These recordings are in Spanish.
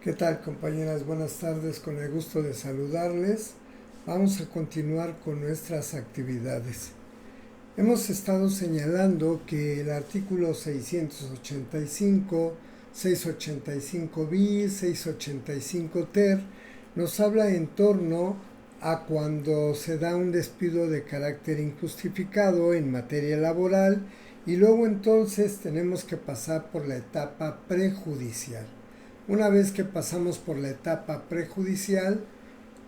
¿Qué tal, compañeras? Buenas tardes, con el gusto de saludarles. Vamos a continuar con nuestras actividades. Hemos estado señalando que el artículo 685, 685 bis, 685 ter nos habla en torno a cuando se da un despido de carácter injustificado en materia laboral y luego entonces tenemos que pasar por la etapa prejudicial. Una vez que pasamos por la etapa prejudicial,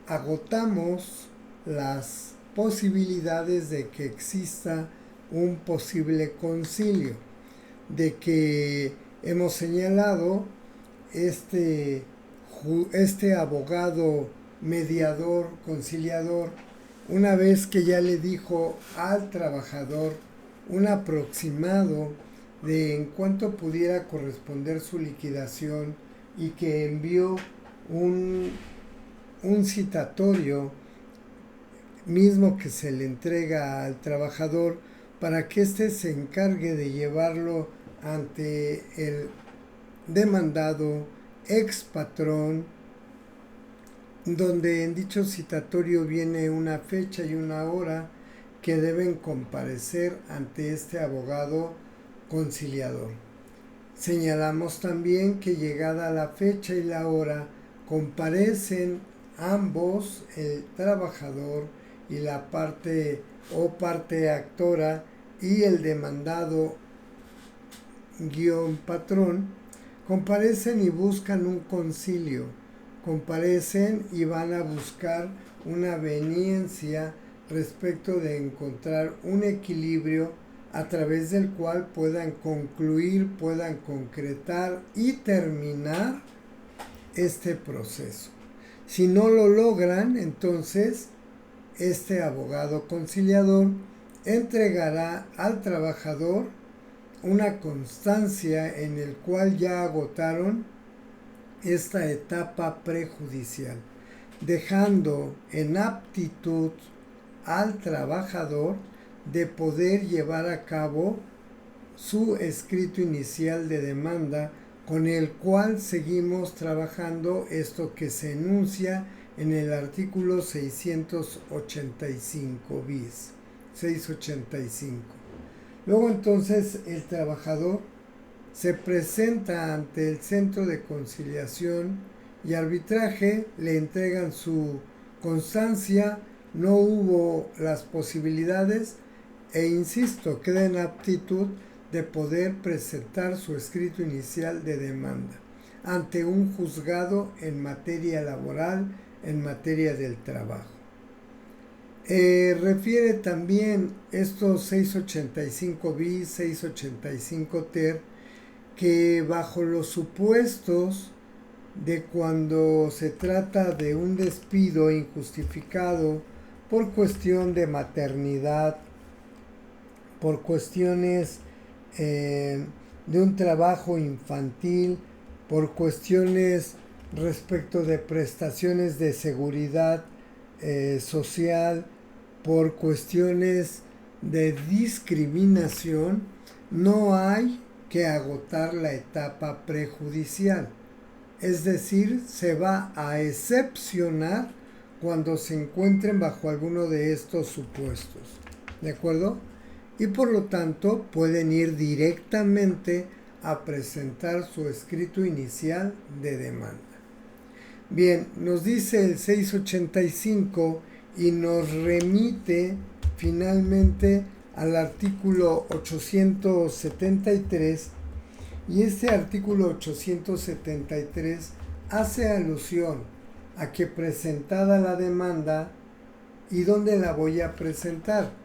agotamos las posibilidades de que exista un posible concilio, de que hemos señalado este abogado mediador, conciliador, una vez que ya le dijo al trabajador un aproximado de en cuánto pudiera corresponder su liquidación y que envió un citatorio mismo que se le entrega al trabajador para que éste se encargue de llevarlo ante el demandado ex patrón, donde en dicho citatorio viene una fecha y una hora que deben comparecer ante este abogado conciliador. Señalamos también que llegada la fecha y la hora comparecen ambos, el trabajador y la parte actora y el demandado patrón, comparecen y buscan un concilio, comparecen y van a buscar una aveniencia respecto de encontrar un equilibrio a través del cual puedan concluir, puedan concretar y terminar este proceso. Si no lo logran, entonces este abogado conciliador entregará al trabajador una constancia en el cual ya agotaron esta etapa prejudicial, dejando en aptitud al trabajador de poder llevar a cabo su escrito inicial de demanda, con el cual seguimos trabajando esto que se enuncia en el artículo 685 bis, 685. Luego entonces el trabajador se presenta ante el Centro de Conciliación y Arbitraje, le entregan su constancia, no hubo las posibilidades e insisto, queda en aptitud de poder presentar su escrito inicial de demanda ante un juzgado en materia laboral, en materia del trabajo. Refiere también estos 685 bis, 685 ter, que bajo los supuestos de cuando se trata de un despido injustificado por cuestión de maternidad, por cuestiones de un trabajo infantil, por cuestiones respecto de prestaciones de seguridad social, por cuestiones de discriminación, no hay que agotar la etapa prejudicial. Es decir, se va a excepcionar cuando se encuentren bajo alguno de estos supuestos. ¿De acuerdo? Y por lo tanto pueden ir directamente a presentar su escrito inicial de demanda. Bien, nos dice el 685 y nos remite finalmente al artículo 873, y este artículo 873 hace alusión a que presentada la demanda, ¿y dónde la voy a presentar?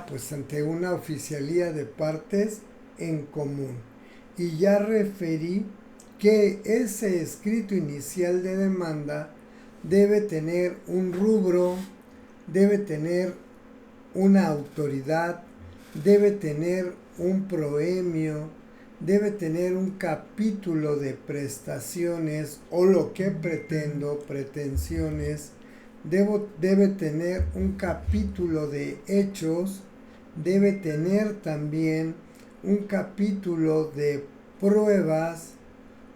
Pues ante una oficialía de partes en común. Y ya referí que ese escrito inicial de demanda debe tener un rubro, debe tener una autoridad, debe tener un proemio, debe tener un capítulo de prestaciones o lo que pretendo, pretensiones, debe tener un capítulo de hechos, debe tener también un capítulo de pruebas,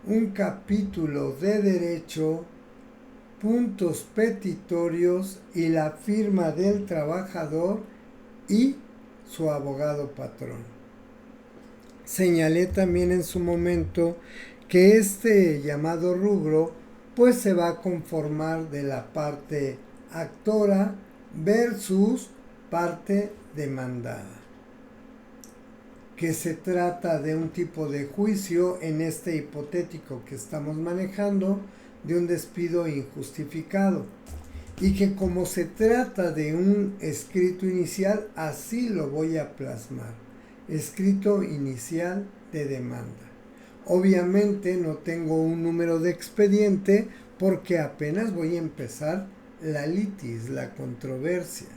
un capítulo de derecho, puntos petitorios y la firma del trabajador y su abogado patrón. Señalé también en su momento que este llamado rubro pues se va a conformar de la parte actora versus parte demandada, que se trata de un tipo de juicio en este hipotético que estamos manejando de un despido injustificado, y que como se trata de un escrito inicial, así lo voy a plasmar: escrito inicial de demanda. Obviamente no tengo un número de expediente porque apenas voy a empezar la litis, la controversia.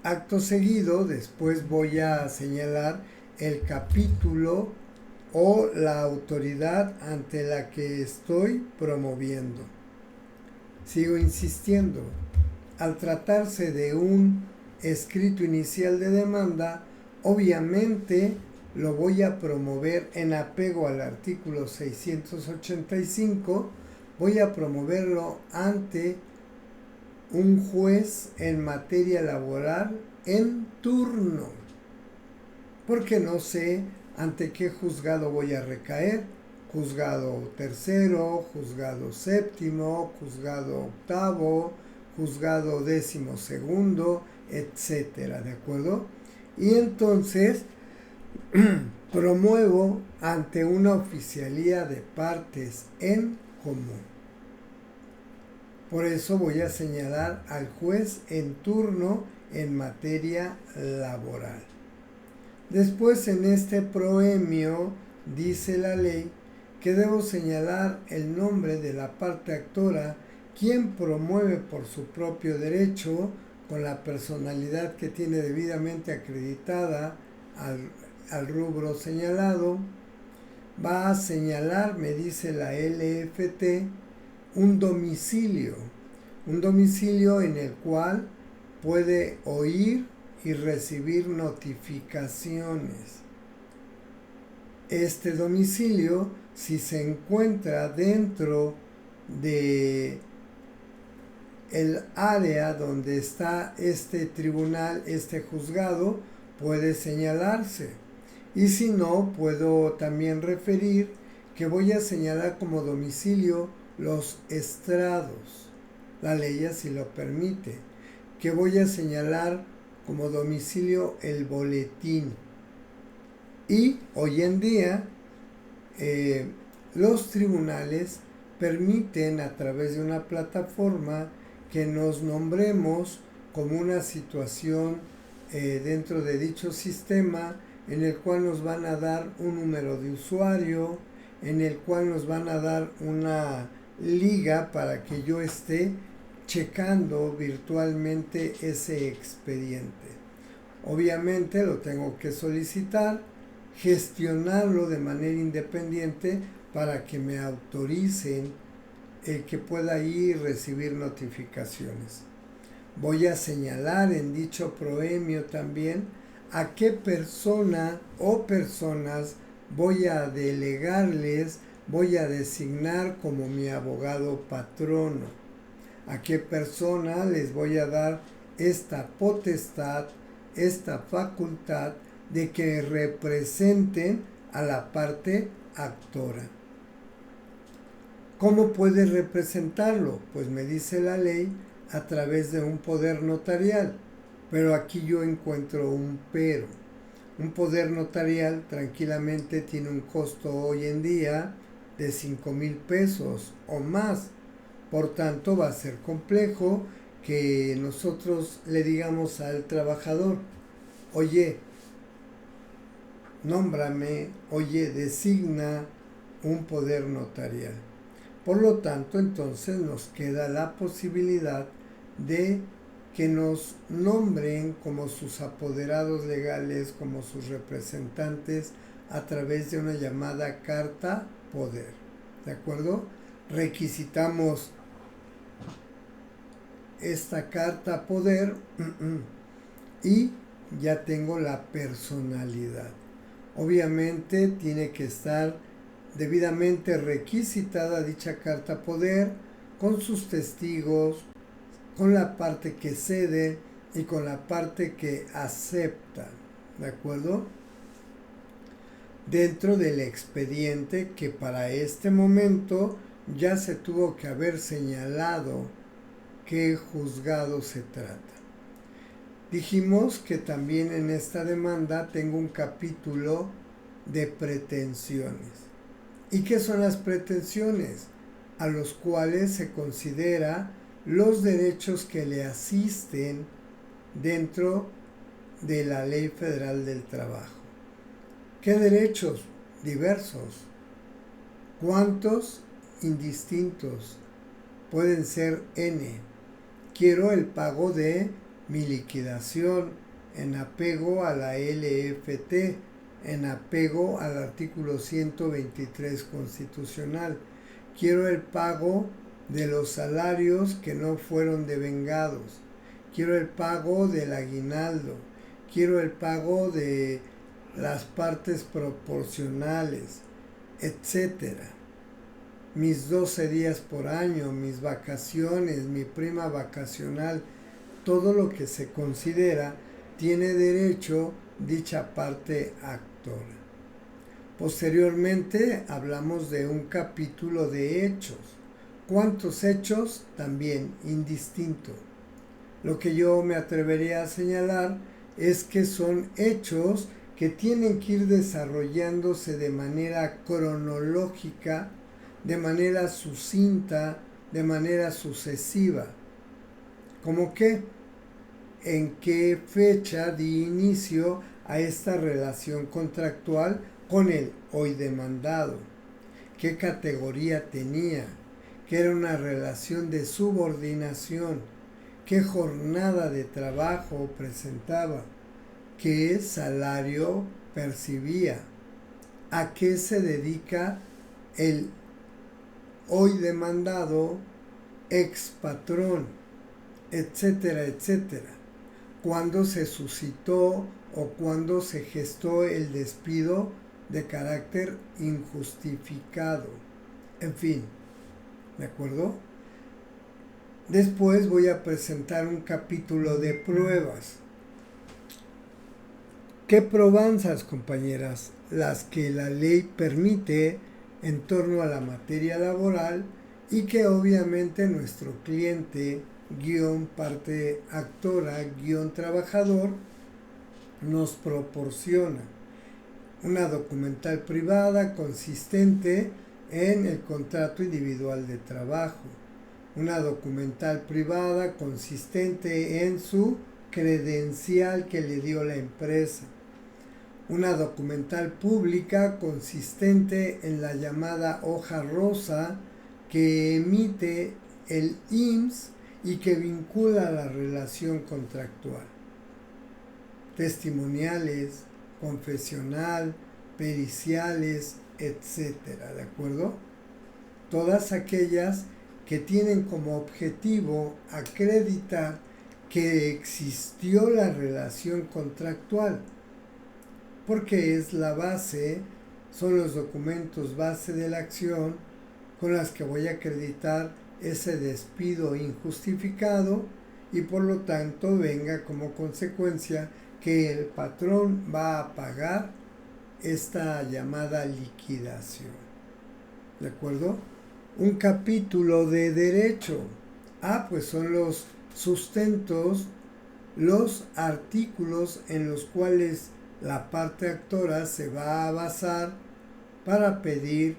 Acto seguido, después voy a señalar el capítulo o la autoridad ante la que estoy promoviendo. Sigo insistiendo, al tratarse de un escrito inicial de demanda, obviamente lo voy a promover en apego al artículo 685, voy a promoverlo ante un juez en materia laboral en turno, porque no sé ante qué juzgado voy a recaer: juzgado tercero, juzgado séptimo, juzgado octavo, juzgado 12º, etcétera, ¿de acuerdo? Y entonces promuevo ante una oficialía de partes en común. Por eso voy a señalar al juez en turno en materia laboral. Después, en este proemio, dice la ley que debo señalar el nombre de la parte actora, quien promueve por su propio derecho, con la personalidad que tiene debidamente acreditada al rubro señalado. Va a señalar, me dice la LFT, un domicilio en el cual puede oír y recibir notificaciones. Este domicilio, si se encuentra dentro de el área donde está este tribunal, este juzgado, puede señalarse. Y si no, puedo también referir que voy a señalar como domicilio los estrados, la ley así lo permite, que voy a señalar como domicilio el boletín. Y hoy en día los tribunales permiten a través de una plataforma que nos nombremos como una situación dentro de dicho sistema, en el cual nos van a dar un número de usuario, en el cual nos van a dar una liga para que yo esté checando virtualmente ese expediente. Obviamente lo tengo que solicitar, gestionarlo de manera independiente para que me autoricen el que pueda ir y recibir notificaciones. Voy a señalar en dicho proemio también a qué persona o personas voy a delegarles, voy a designar como mi abogado patrono, a qué persona les voy a dar esta potestad, esta facultad de que representen a la parte actora. ¿Cómo puede representarlo? Pues me dice la ley, a través de un poder notarial. Pero aquí yo encuentro un pero. Un poder notarial tranquilamente tiene un costo hoy en día de 5,000 pesos o más. Por tanto, va a ser complejo que nosotros le digamos al trabajador: oye, nómbrame, oye, designa un poder notarial. Por lo tanto, entonces nos queda la posibilidad de que nos nombren como sus apoderados legales, como sus representantes, a través de una llamada carta poder. ¿De acuerdo? Requisitamos esta carta poder y ya tengo la personalidad. Obviamente tiene que estar debidamente requisitada dicha carta poder, con sus testigos, con la parte que cede y con la parte que acepta, ¿de acuerdo? Dentro del expediente que para este momento ya se tuvo que haber señalado qué juzgado se trata. Dijimos que también en esta demanda tengo un capítulo de pretensiones. ¿Y qué son las pretensiones? A los cuales se considera los derechos que le asisten dentro de la Ley Federal del Trabajo. ¿Qué derechos? Diversos. ¿Cuántos? Indistintos. Pueden ser N. Quiero el pago de mi liquidación en apego a la LFT, en apego al artículo 123 constitucional. Quiero el pago de los salarios que no fueron devengados. Quiero el pago del aguinaldo. Quiero el pago de las partes proporcionales, etcétera. Mis 12 días por año, mis vacaciones, mi prima vacacional, todo lo que se considera tiene derecho dicha parte actora. Posteriormente hablamos de un capítulo de hechos. ¿Cuántos hechos? También indistinto. Lo que yo me atrevería a señalar es que son hechos que tienen que ir desarrollándose de manera cronológica, de manera sucinta, de manera sucesiva. ¿Cómo qué? ¿En qué fecha di inicio a esta relación contractual con el hoy demandado? ¿Qué categoría tenía? ¿Qué era una relación de subordinación? ¿Qué jornada de trabajo presentaba? ¿Qué salario percibía? ¿A qué se dedica el hoy demandado, ex patrón, etcétera, etcétera? ¿Cuándo se suscitó o cuándo se gestó el despido de carácter injustificado? En fin, ¿de acuerdo? Después voy a presentar un capítulo de pruebas. ¿Qué probanzas, compañeras? Las que la ley permite en torno a la materia laboral y que obviamente nuestro cliente, guión parte actora, guión trabajador, nos proporciona. Una documental privada consistente en el contrato individual de trabajo. Una documental privada consistente en su credencial que le dio la empresa. Una documental pública consistente en la llamada hoja rosa que emite el IMSS y que vincula la relación contractual. Testimoniales, confesional, periciales, etcétera, ¿de acuerdo? Todas aquellas que tienen como objetivo acreditar que existió la relación contractual, porque es la base, son los documentos base de la acción con las que voy a acreditar ese despido injustificado y por lo tanto venga como consecuencia que el patrón va a pagar esta llamada liquidación. ¿De acuerdo? Un capítulo de derecho. Pues son los sustentos, los artículos en los cuales la parte actora se va a basar para pedir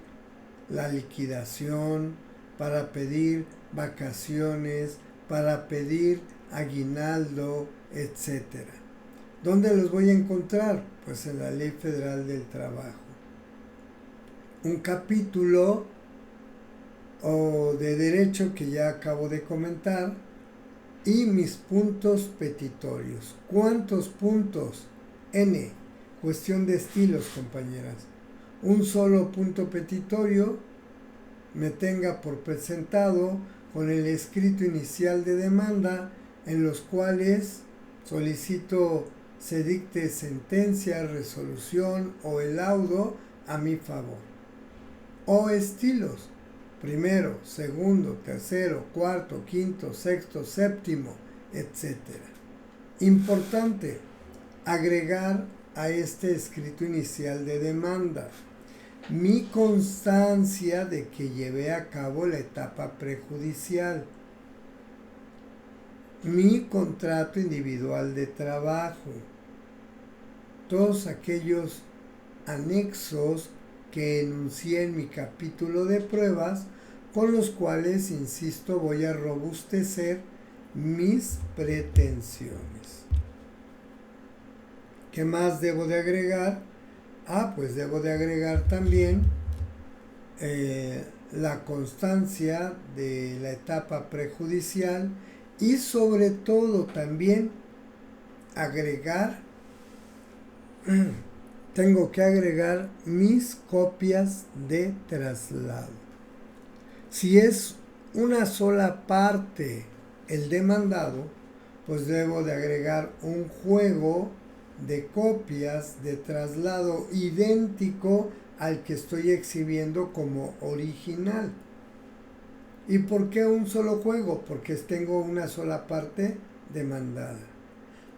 la liquidación, para pedir vacaciones, para pedir aguinaldo, etcétera. ¿Dónde los voy a encontrar? Pues en la Ley Federal del Trabajo. Un capítulo de derecho que ya acabo de comentar y mis puntos petitorios. ¿Cuántos puntos? N. Cuestión de estilos, compañeras. Un solo punto petitorio me tenga por presentado con el escrito inicial de demanda en los cuales solicito se dicte sentencia, resolución o el laudo a mi favor. o estilos. Primero, segundo, tercero, cuarto, quinto, sexto, séptimo, etc. Importante, agregar a este escrito inicial de demanda mi constancia de que llevé a cabo la etapa prejudicial, mi contrato individual de trabajo, todos aquellos anexos que enuncié en mi capítulo de pruebas, con los cuales, insisto, voy a robustecer mis pretensiones. ¿Qué más debo de agregar? Pues debo de agregar también la constancia de la etapa prejudicial y sobre todo también tengo que agregar mis copias de traslado. Si es una sola parte el demandado, pues debo de agregar un juego de copias de traslado idéntico al que estoy exhibiendo como original. ¿Y por qué un solo juego? Porque tengo una sola parte demandada.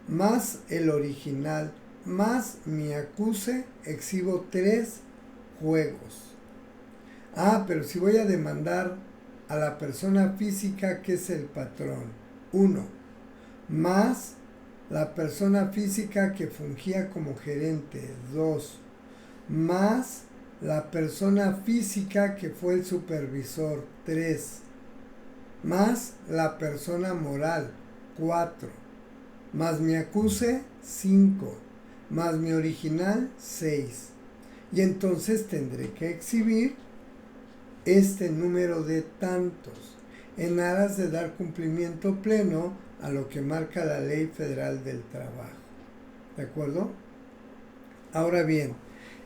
Más el original, más mi acuse, exhibo 3 juegos. Pero si voy a demandar a la persona física que es el patrón, 1, más la persona física que fungía como gerente, 2, más la persona física que fue el supervisor, 3, más la persona moral, 4, más mi acuse, 5, más mi original, 6. Y entonces tendré que exhibir este número de tantos en aras de dar cumplimiento pleno a lo que marca la Ley Federal del Trabajo. ¿De acuerdo? Ahora bien,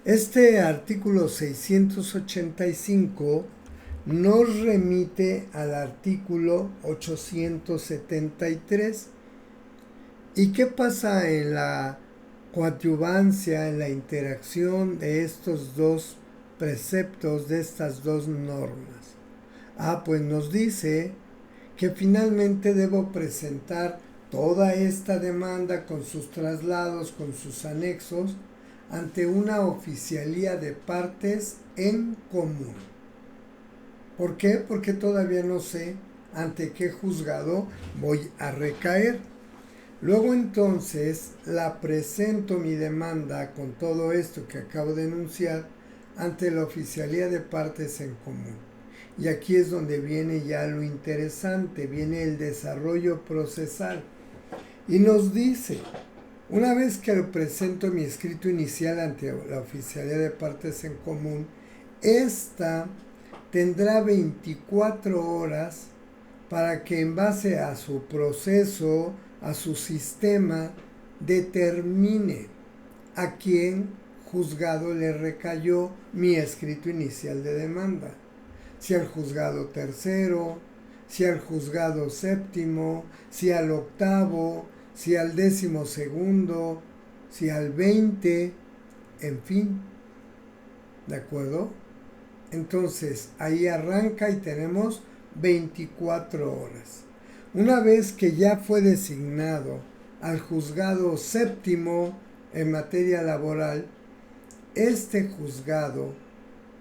este artículo 685 nos remite al artículo 873. ¿Y qué pasa en la coadyuvancia, en la interacción de estos dos preceptos, de estas dos normas? Pues nos dice que finalmente debo presentar toda esta demanda con sus traslados, con sus anexos, ante una oficialía de partes en común. ¿Por qué? Porque todavía no sé ante qué juzgado voy a recaer. Luego entonces la presento mi demanda con todo esto que acabo de enunciar ante la oficialía de partes en común. Y aquí es donde viene ya lo interesante, viene el desarrollo procesal. Y nos dice, una vez que presento mi escrito inicial ante la oficialía de partes en común, esta tendrá 24 horas para que en base a su proceso, a su sistema, determine a quién juzgado le recayó mi escrito inicial de demanda. Si al juzgado tercero, si al juzgado séptimo, si al octavo, si al 12º, si al 20, en fin. ¿De acuerdo? Entonces, ahí arranca y tenemos 24 horas. Una vez que ya fue designado al juzgado séptimo en materia laboral, este juzgado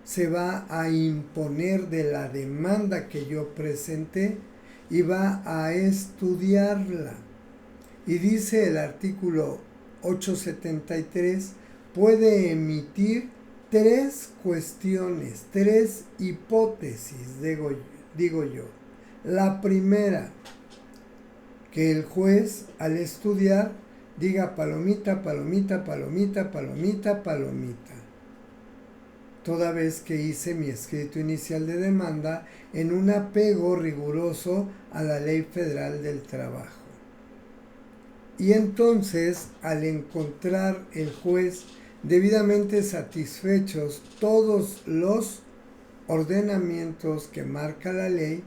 se va a imponer de la demanda que yo presenté y va a estudiarla. Y dice el artículo 873, puede emitir 3 cuestiones, 3 hipótesis, digo yo. La primera, que el juez al estudiar diga palomita, palomita, palomita, palomita, palomita. Toda vez que hice mi escrito inicial de demanda en un apego riguroso a la Ley Federal del Trabajo. Y entonces, al encontrar el juez debidamente satisfechos todos los ordenamientos que marca la ley,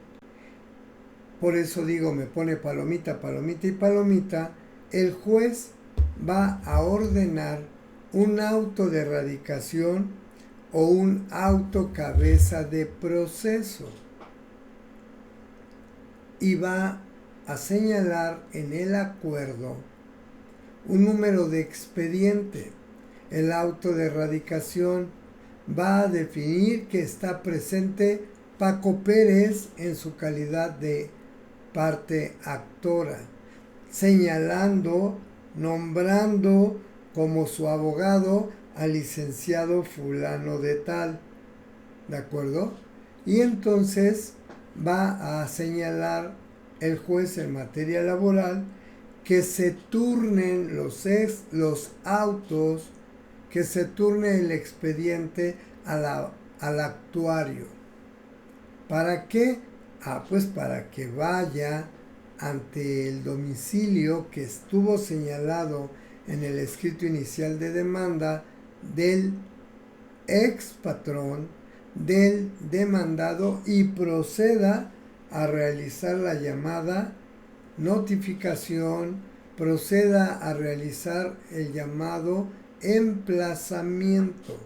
por eso digo, me pone palomita, palomita y palomita, el juez va a ordenar un auto de erradicación o un auto cabeza de proceso. Y va a señalar en el acuerdo un número de expediente. El auto de erradicación va a definir que está presente Paco Pérez en su calidad de parte actora, señalando, nombrando como su abogado al licenciado fulano de tal, ¿de acuerdo? Y entonces va a señalar el juez en materia laboral que se turnen los autos, que se turne el expediente al actuario. ¿Para qué? Pues para que vaya ante el domicilio que estuvo señalado en el escrito inicial de demanda del ex patrón del demandado y proceda a realizar la llamada notificación, proceda a realizar el llamado emplazamiento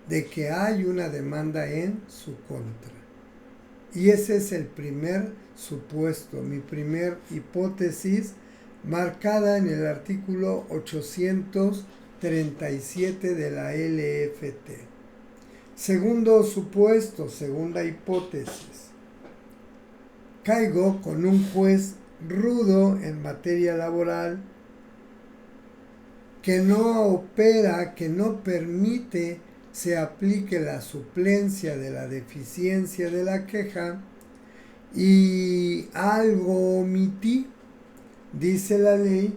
de que hay una demanda en su contra. Y ese es el primer supuesto, mi primer hipótesis marcada en el artículo 837 de la LFT. Segundo supuesto, segunda hipótesis. Caigo con un juez rudo en materia laboral que no opera, que no permite se aplique la suplencia de la deficiencia de la queja y algo omití. Dice la ley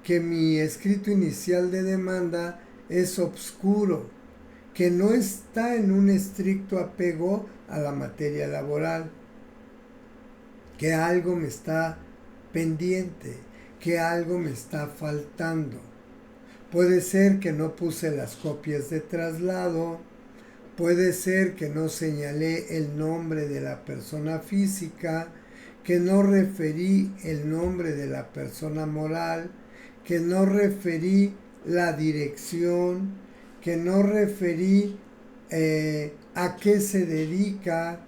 que mi escrito inicial de demanda es obscuro, que no está en un estricto apego a la materia laboral, que algo me está pendiente, que algo me está faltando. Puede ser que no puse las copias de traslado, puede ser que no señalé el nombre de la persona física, que no referí el nombre de la persona moral, que no referí la dirección, que no referí a qué se dedica,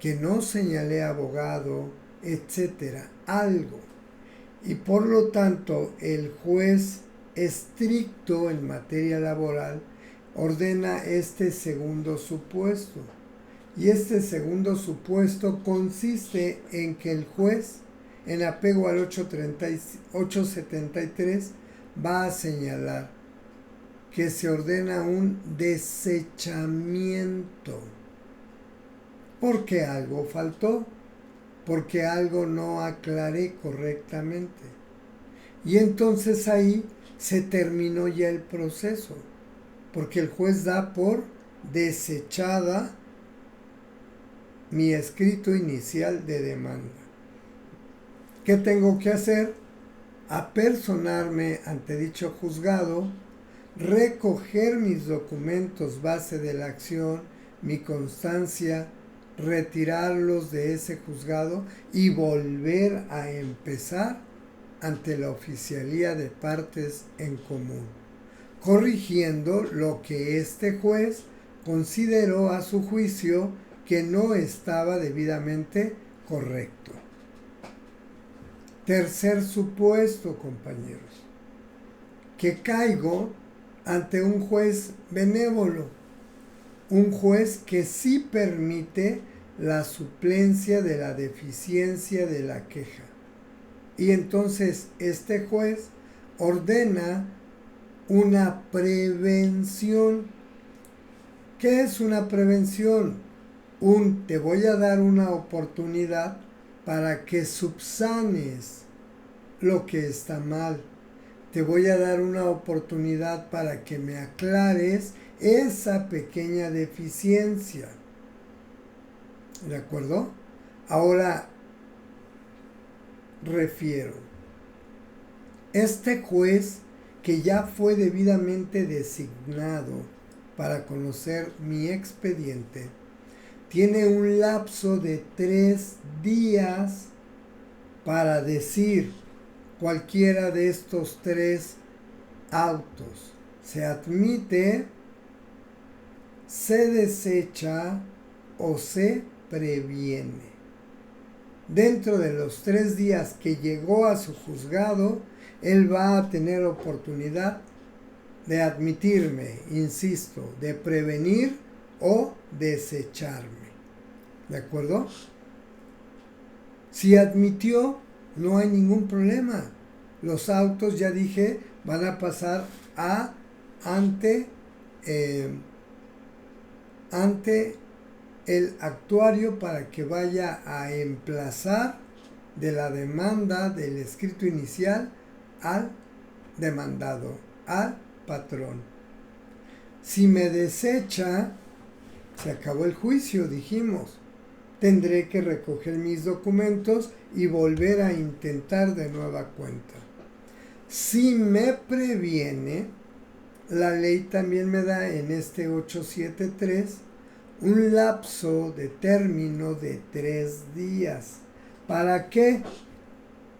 que no señalé abogado, etcétera, algo. Y por lo tanto el juez estricto en materia laboral ordena este segundo supuesto. Y este segundo supuesto consiste en que el juez, en apego al 873, va a señalar que se ordena un desechamiento porque algo faltó, porque algo no aclaré correctamente. Y entonces ahí se terminó ya el proceso, porque el juez da por desechada mi escrito inicial de demanda. ¿Qué tengo que hacer? Apersonarme ante dicho juzgado, recoger mis documentos base de la acción, mi constancia, retirarlos de ese juzgado y volver a empezar ante la oficialía de partes en común, corrigiendo lo que este juez consideró a su juicio que no estaba debidamente correcto. Tercer supuesto, compañeros, que caigo ante un juez benévolo, un juez que sí permite la suplencia de la deficiencia de la queja. Y entonces este juez ordena una prevención. ¿Qué es una prevención? Te voy a dar una oportunidad para que subsanes lo que está mal. Te voy a dar una oportunidad para que me aclares esa pequeña deficiencia. ¿De acuerdo? Ahora refiero. Este juez que ya fue debidamente designado para conocer mi expediente, tiene un lapso de 3 días para decir cualquiera de estos 3 autos se admite se desecha o se previene. Dentro de los 3 días que llegó a su juzgado, él va a tener oportunidad de admitirme, insisto, de prevenir o desecharme. ¿De acuerdo? Si admitió, no hay ningún problema. Los autos, ya dije, van a pasar ante el actuario para que vaya a emplazar de la demanda del escrito inicial al demandado, al patrón. Si me desecha, se acabó el juicio, dijimos. Tendré que recoger mis documentos y volver a intentar de nueva cuenta. Si me previene, la ley también me da en este 873 un lapso de término de 3 días. ¿Para qué?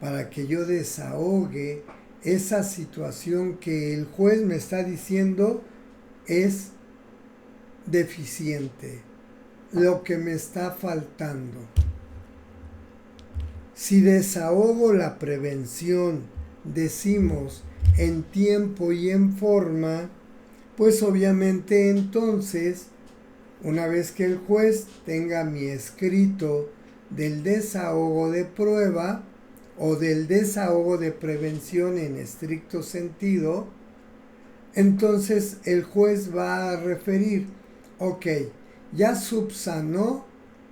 Para que yo desahogue esa situación que el juez me está diciendo es deficiente, lo que me está faltando. Si desahogo la prevención, decimos, en tiempo y en forma, pues obviamente entonces, una vez que el juez tenga mi escrito del desahogo de prueba o del desahogo de prevención en estricto sentido, entonces el juez va a referir, ok, ya subsanó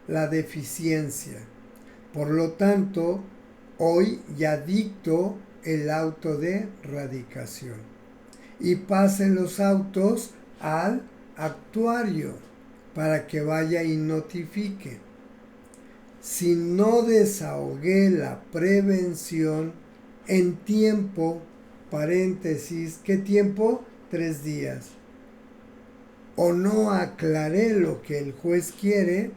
la deficiencia, por lo tanto, hoy ya dicto el auto de radicación y pasen los autos al actuario para que vaya y notifique. Si no desahogué la prevención en tiempo, paréntesis, ¿qué tiempo? 3 días. O no aclaré lo que el juez quiere,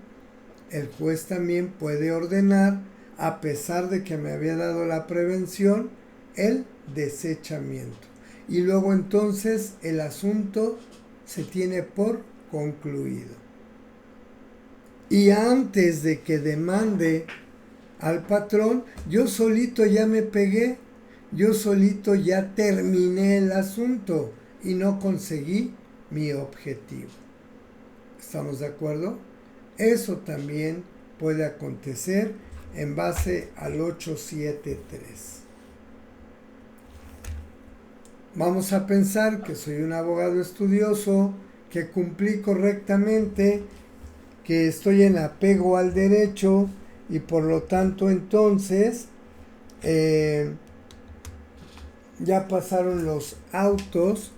el juez también puede ordenar, a pesar de que me había dado la prevención, el desechamiento. Y luego entonces el asunto se tiene por concluido. Y antes de que demande al patrón, yo solito ya me pegué, yo solito ya terminé el asunto y no conseguí mi objetivo. ¿Estamos de acuerdo? Eso también puede acontecer en base al 873. Vamos a pensar que soy un abogado estudioso, que cumplí correctamente, que estoy en apego al derecho y por lo tanto entonces ya pasaron los autos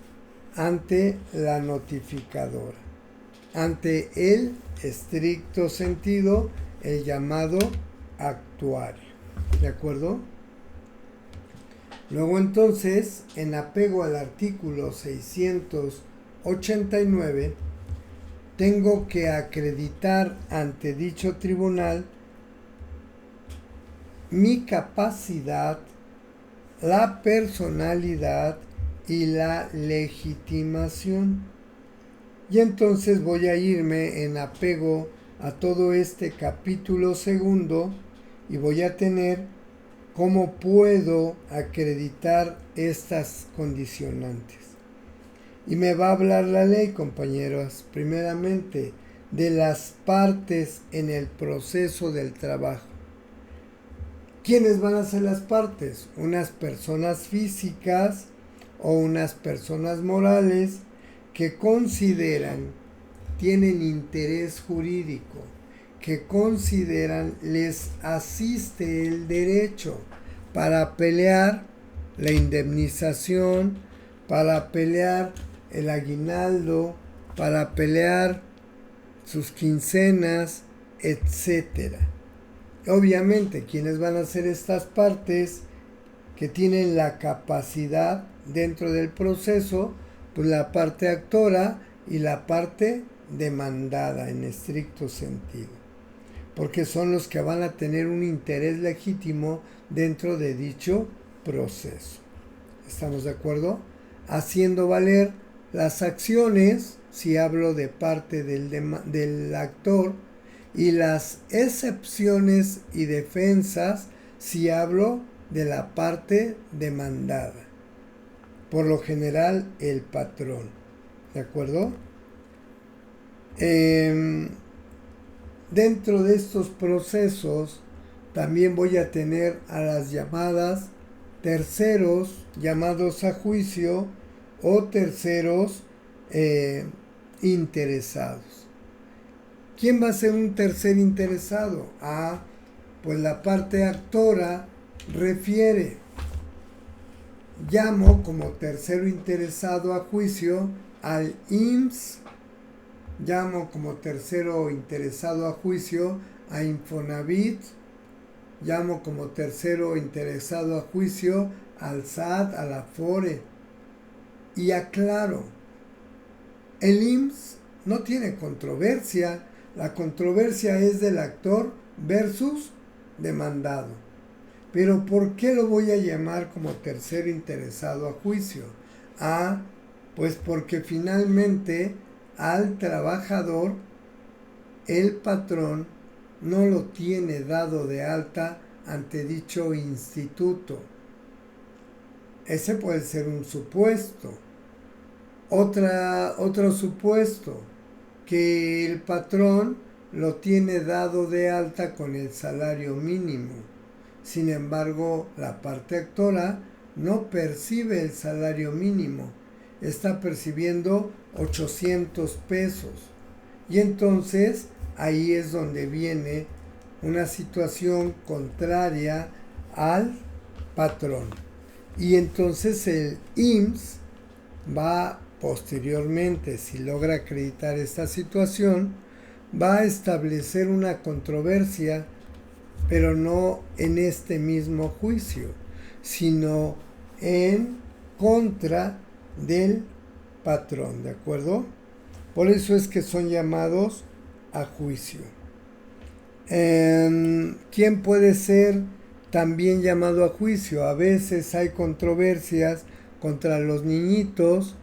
ante la notificadora, ante el estricto sentido, el llamado actuario. ¿De acuerdo? Luego entonces, en apego al artículo 689, tengo que acreditar ante dicho tribunal mi capacidad, la personalidad y la legitimación. Y entonces voy a irme en apego a todo este capítulo segundo y voy a tener cómo puedo acreditar estas condicionantes. Y me va a hablar la ley, compañeros, primeramente, de las partes en el proceso del trabajo. ¿Quiénes van a ser las partes? Unas personas físicas o unas personas morales que consideran, tienen interés jurídico, que consideran les asiste el derecho para pelear la indemnización, para pelear el aguinaldo, para pelear sus quincenas, etcétera. Obviamente, ¿quiénes van a ser estas partes que tienen la capacidad dentro del proceso? Pues la parte actora y la parte demandada en estricto sentido, porque son los que van a tener un interés legítimo dentro de dicho proceso. ¿Estamos de acuerdo? Haciendo valer Las acciones, si hablo de parte del actor, y las excepciones y defensas, si hablo de la parte demandada. Por lo general, el patrón. ¿De acuerdo? Dentro de estos procesos, también voy a tener a las llamadas terceros llamados a juicio o terceros interesados. ¿Quién va a ser un tercer interesado? Pues la parte actora refiere. Llamo como tercero interesado a juicio al IMSS, llamo como tercero interesado a juicio a Infonavit, llamo como tercero interesado a juicio al SAT, a la Afore. Y aclaro, el IMSS no tiene controversia, la controversia es del actor versus demandado. Pero ¿por qué lo voy a llamar como tercero interesado a juicio? Pues porque finalmente al trabajador el patrón no lo tiene dado de alta ante dicho instituto. Ese puede ser un supuesto. Otro supuesto, que el patrón lo tiene dado de alta con el salario mínimo. Sin embargo, la parte actora no percibe el salario mínimo, está percibiendo 800 pesos. Y entonces ahí es donde viene una situación contraria al patrón. Y entonces el IMSS va posteriormente, si logra acreditar esta situación, va a establecer una controversia, pero no en este mismo juicio, sino en contra del patrón, ¿de acuerdo? Por eso es que son llamados a juicio. ¿Quién puede ser también llamado a juicio? A veces hay controversias contra los niñitos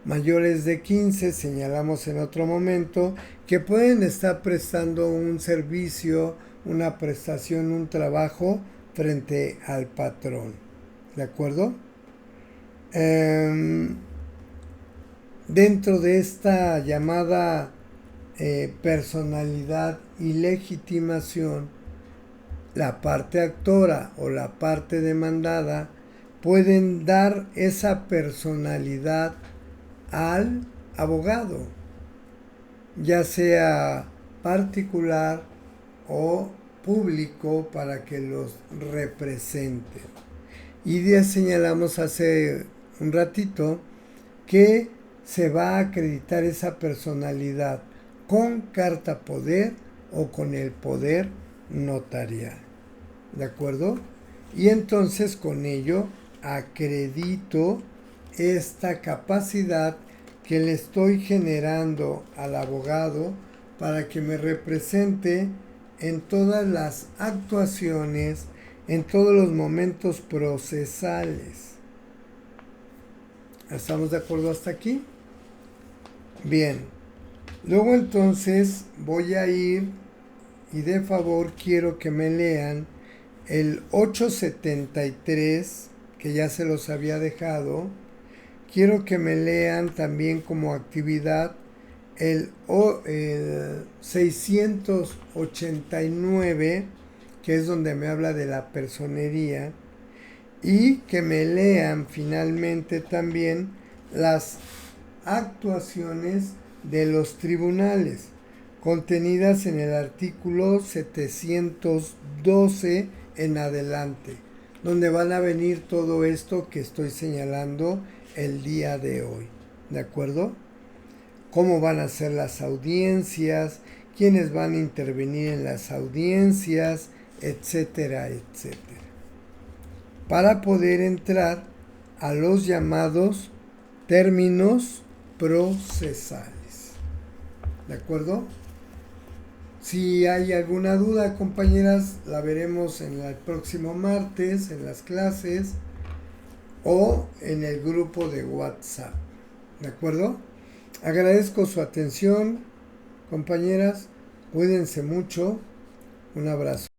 mayores de 15, señalamos en otro momento, que pueden estar prestando un servicio, una prestación, un trabajo frente al patrón. ¿De acuerdo? Dentro de esta llamada personalidad y legitimación, la parte actora o la parte demandada pueden dar esa personalidad al abogado, ya sea particular o público, para que los represente. Y ya señalamos hace un ratito que se va a acreditar esa personalidad con carta poder o con el poder notarial. ¿De acuerdo? Y entonces con ello acredito esta capacidad que le estoy generando al abogado para que me represente en todas las actuaciones, en todos los momentos procesales. ¿Estamos de acuerdo hasta aquí? Bien. Luego entonces voy a ir y de favor quiero que me lean el 873, que ya se los había dejado. Quiero que me lean también como actividad el 689, que es donde me habla de la personería, y que me lean finalmente también las actuaciones de los tribunales contenidas en el artículo 712 en adelante, donde van a venir todo esto que estoy señalando el día de hoy. ¿De acuerdo? Cómo van a ser las audiencias, quiénes van a intervenir en las audiencias, etcétera, etcétera. Para poder entrar a los llamados términos procesales. ¿De acuerdo? Si hay alguna duda, compañeras, la veremos en el próximo martes en las clases o en el grupo de WhatsApp. ¿De acuerdo? Agradezco su atención, compañeras. Cuídense mucho. Un abrazo.